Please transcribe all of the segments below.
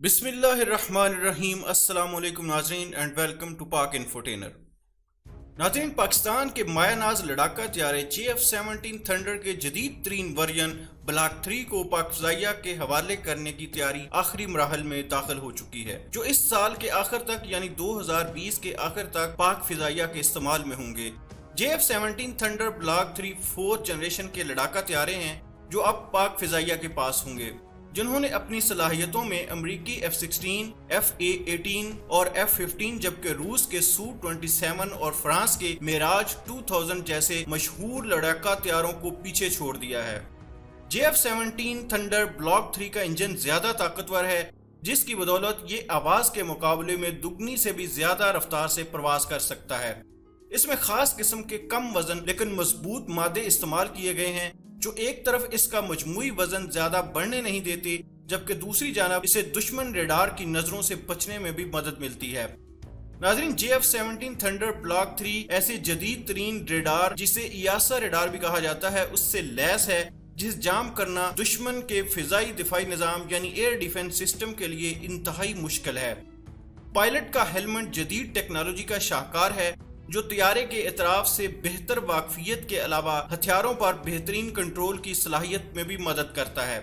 بسم اللہ الرحمن الرحیم۔ السلام علیکم ناظرین اینڈ ویلکم ٹو پاک انفوٹینر۔ ناظرین، پاکستان کے مایہ ناز لڑاکا طیارے JF-17 تھنڈر کے جدید ترین ورژن بلاک 3 کو پاک فضائیہ کے حوالے کرنے کی تیاری آخری مراحل میں داخل ہو چکی ہے، جو اس سال کے آخر تک یعنی 2020 کے آخر تک پاک فضائیہ کے استعمال میں ہوں گے۔ JF-17 تھنڈر بلاک 3 4 جنریشن کے لڑاکا طیارے ہیں جو اب پاک فضائیہ کے پاس ہوں گے، جنہوں نے اپنی صلاحیتوں میں امریکی F-16، FA-18 اور F-15 جبکہ روس کے سو-27 اور فرانس کے میراج 2000 جیسے مشہور لڑاکا طیاروں کو پیچھے چھوڑ دیا ہے۔ JF-17 تھنڈر بلاک 3 کا انجن زیادہ طاقتور ہے، جس کی بدولت یہ آواز کے مقابلے میں دگنی سے بھی زیادہ رفتار سے پرواز کر سکتا ہے۔ اس میں خاص قسم کے کم وزن لیکن مضبوط مادے استعمال کیے گئے ہیں، جو ایک طرف اس کا مجموعی وزن زیادہ بڑھنے نہیں دیتے، جبکہ دوسری جانب اسے دشمن ریڈار کی نظروں سے بچنے میں بھی مدد ملتی ہے۔ ناظرین، JF-17 تھنڈر بلاک 3 ایسے جدید ترین ریڈار، جسے ایاسا ریڈار بھی کہا جاتا ہے، اس سے لیس ہے، جس جام کرنا دشمن کے فضائی دفاعی نظام یعنی ایئر ڈیفنس سسٹم کے لیے انتہائی مشکل ہے۔ پائلٹ کا ہیلمٹ جدید ٹیکنالوجی کا شاہکار ہے، جو طیارے کے اطراف سے بہتر واقفیت کے علاوہ ہتھیاروں پر بہترین کنٹرول کی صلاحیت میں بھی مدد کرتا ہے۔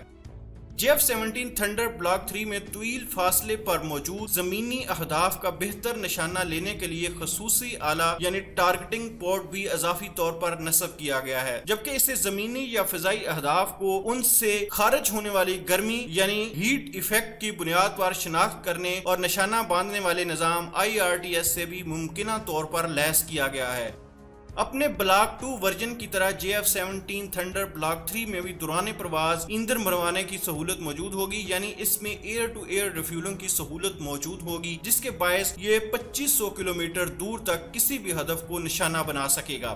JF-17 تھنڈر بلاک 3 میں طویل فاصلے پر موجود زمینی اہداف کا بہتر نشانہ لینے کے لیے خصوصی آلہ یعنی ٹارگٹنگ پورٹ بھی اضافی طور پر نصب کیا گیا ہے، جبکہ اسے زمینی یا فضائی اہداف کو ان سے خارج ہونے والی گرمی یعنی ہیٹ ایفیکٹ کی بنیاد پر شناخت کرنے اور نشانہ باندھنے والے نظام IRTS سے بھی ممکنہ طور پر لیس کیا گیا ہے۔ اپنے بلاک 2 ورژن کی طرح JF-17 تھنڈر بلاک 3 میں بھی دوران پرواز ایندھن بھروانے کی سہولت موجود ہوگی، یعنی اس میں ایئر ٹو ایئر ریفیولنگ کی سہولت موجود ہوگی، جس کے باعث یہ 2500 کلومیٹر دور تک کسی بھی ہدف کو نشانہ بنا سکے گا۔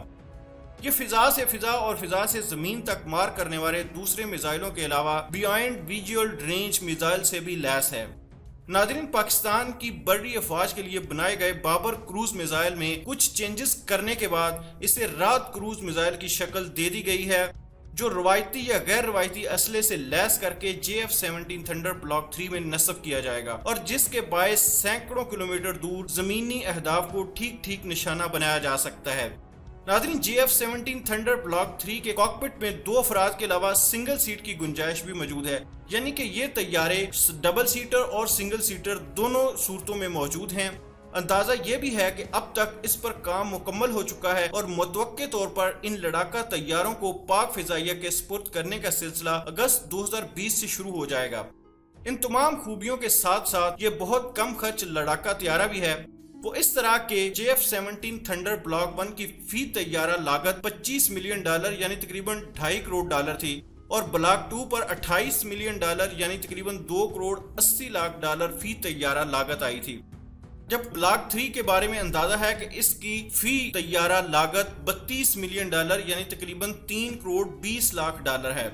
یہ فضا سے فضا اور فضا سے زمین تک مار کرنے والے دوسرے میزائلوں کے علاوہ بیائنڈ ویژول رینج میزائل سے بھی لیس ہے۔ ناظرین، پاکستان کی بڑی افواج کے لیے بنائے گئے بابر کروز میزائل میں کچھ چینجز کرنے کے بعد اسے رات کروز میزائل کی شکل دے دی گئی ہے، جو روایتی یا غیر روایتی اسلحے سے لیس کر کے JF-17 تھنڈر بلاک 3 میں نصب کیا جائے گا، اور جس کے باعث سینکڑوں کلومیٹر دور زمینی اہداف کو ٹھیک ٹھیک نشانہ بنایا جا سکتا ہے۔ ناظرین، JF-17 تھنڈر بلاک 3 کے کاکپٹ میں 2 افراد کے علاوہ سنگل سیٹ کی گنجائش بھی موجود ہے، یعنی کہ یہ طیارے ڈبل سیٹر اور سنگل سیٹر دونوں صورتوں میں موجود ہیں۔ اندازہ یہ بھی ہے کہ اب تک اس پر کام مکمل ہو چکا ہے اور متوقع طور پر ان لڑاکا طیاروں کو پاک فضائیہ کے سپرد کرنے کا سلسلہ اگست 2020 سے شروع ہو جائے گا۔ ان تمام خوبیوں کے ساتھ ساتھ یہ بہت کم خرچ لڑاکا طیارہ بھی ہے۔ وہ اس طرح کے JF-17 تھنڈر بلاک 1 کی فی طیارہ لاگت $25 ملین یعنی تقریباً $2.5 کروڑ تھی، اور بلاک 2 پر $28 ملین یعنی تقریباً $2.80 فی طیارہ لاگت آئی تھی، جب بلاک 3 کے بارے میں اندازہ ہے کہ اس کی فی طیارہ لاگت $32 ملین یعنی تقریباً $3.20 ہے۔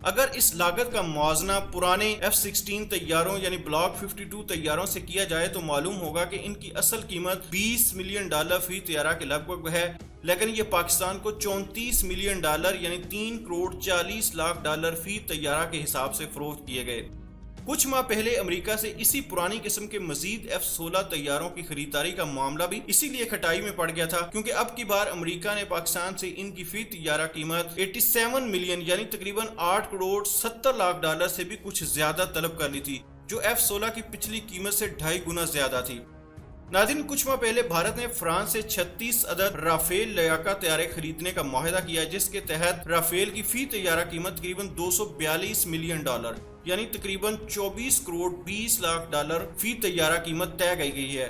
اگر اس لاگت کا موازنہ پرانے F-16 طیاروں یعنی بلاک 52 طیاروں سے کیا جائے تو معلوم ہوگا کہ ان کی اصل قیمت $20 ملین فی طیارہ کے لگ بھگ ہے، لیکن یہ پاکستان کو $34 ملین یعنی $3.40 فی طیارہ کے حساب سے فروخت کیے گئے۔ کچھ ماہ پہلے امریکہ سے اسی پرانی قسم کے مزید F-16 طیاروں کی خریداری کا معاملہ بھی اسی لیے کھٹائی میں پڑ گیا تھا، کیونکہ اب کی بار امریکہ نے پاکستان سے ان کی فی طیارہ قیمت 87 ملین یعنی تقریباً $8.70 سے بھی کچھ زیادہ طلب کر لی تھی، جو F-16 کی پچھلی قیمت سے 2.5 گنا زیادہ تھی۔ ناظرین، کچھ ماہ پہلے بھارت نے فرانس سے 36 عدد رافیل لڑاکا طیارے خریدنے کا معاہدہ کیا، جس کے تحت رافیل کی فی طیارہ قیمت تقریباً $242 ملین یعنی تقریباً $24.20 فی طیارہ قیمت طے کی گئی ہے،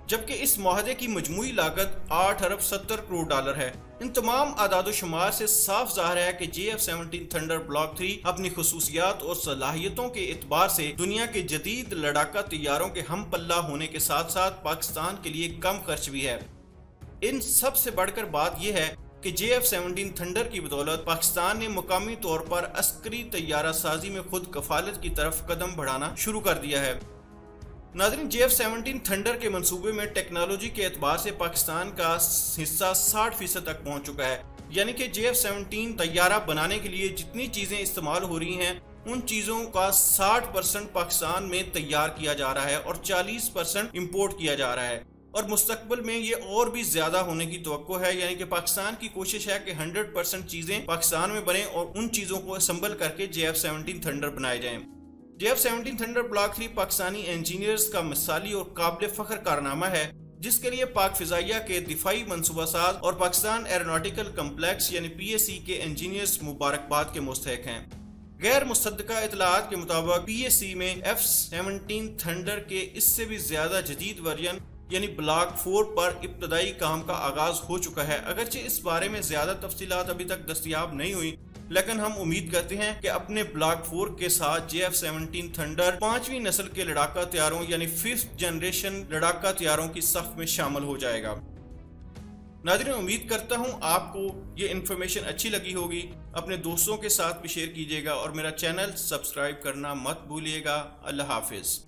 جبکہ اس معاہدے کی مجموعی لاگت $8.70 کروڑ ہے۔ ان تمام اعداد و شمار سے صاف ظاہر ہے کہ JF-17 تھنڈر بلاک 3 اپنی خصوصیات اور صلاحیتوں کے اعتبار سے دنیا کے جدید لڑاکا طیاروں کے ہم پلہ ہونے کے ساتھ ساتھ پاکستان کے لیے کم خرچ بھی ہے۔ ان سب سے بڑھ کر بات یہ ہے کہ JF-17 تھنڈر کی بدولت پاکستان نے مقامی طور پر عسکری طیارہ سازی میں خود کفالت کی طرف قدم بڑھانا شروع کر دیا ہے۔ ناظرین، JF-17 تھنڈر کے منصوبے میں ٹیکنالوجی کے اعتبار سے پاکستان کا حصہ 60% تک پہنچ چکا ہے، یعنی کہ JF-17 طیارہ بنانے کے لیے جتنی چیزیں استعمال ہو رہی ہیں ان چیزوں کا 60% پاکستان میں تیار کیا جا رہا ہے اور 40% امپورٹ کیا جا رہا ہے، اور مستقبل میں یہ اور بھی زیادہ ہونے کی توقع ہے۔ یعنی کہ پاکستان کی کوشش ہے کہ 100% چیزیں پاکستان میں بنیں اور ان چیزوں کو اسمبل کر کے JF-17 تھنڈر بنائے جائیں۔ JF-17 thunder block 3 Pakistani engineers کا مثالی اور قابل فخر کارنامہ ہے، جس کے لیے پاک فضائیہ کے دفاعی منصوبہ ساز اور پاکستان ایروناٹیکل کمپلیکس یعنی PAC کے انجینئرز مبارکباد کے مستحق ہیں۔ غیر مصدقہ اطلاعات کے مطابق PAC میں F-17 تھنڈر کے اس سے بھی زیادہ جدید ورژن یعنی بلاک 4 پر ابتدائی کام کا آغاز ہو چکا ہے۔ اگرچہ اس بارے میں زیادہ تفصیلات ابھی تک دستیاب نہیں ہوئی، لیکن ہم امید کرتے ہیں کہ اپنے بلاک 4 کے ساتھ JF-17 تھنڈر 5ویں نسل کے لڑاکا طیاروں یعنی 5th جنریشن لڑاکا طیاروں کی صف میں شامل ہو جائے گا۔ ناظرین، امید کرتا ہوں آپ کو یہ انفارمیشن اچھی لگی ہوگی۔ اپنے دوستوں کے ساتھ بھی شیئر کیجیے گا اور میرا چینل سبسکرائب کرنا مت بھولیے گا۔ اللہ حافظ۔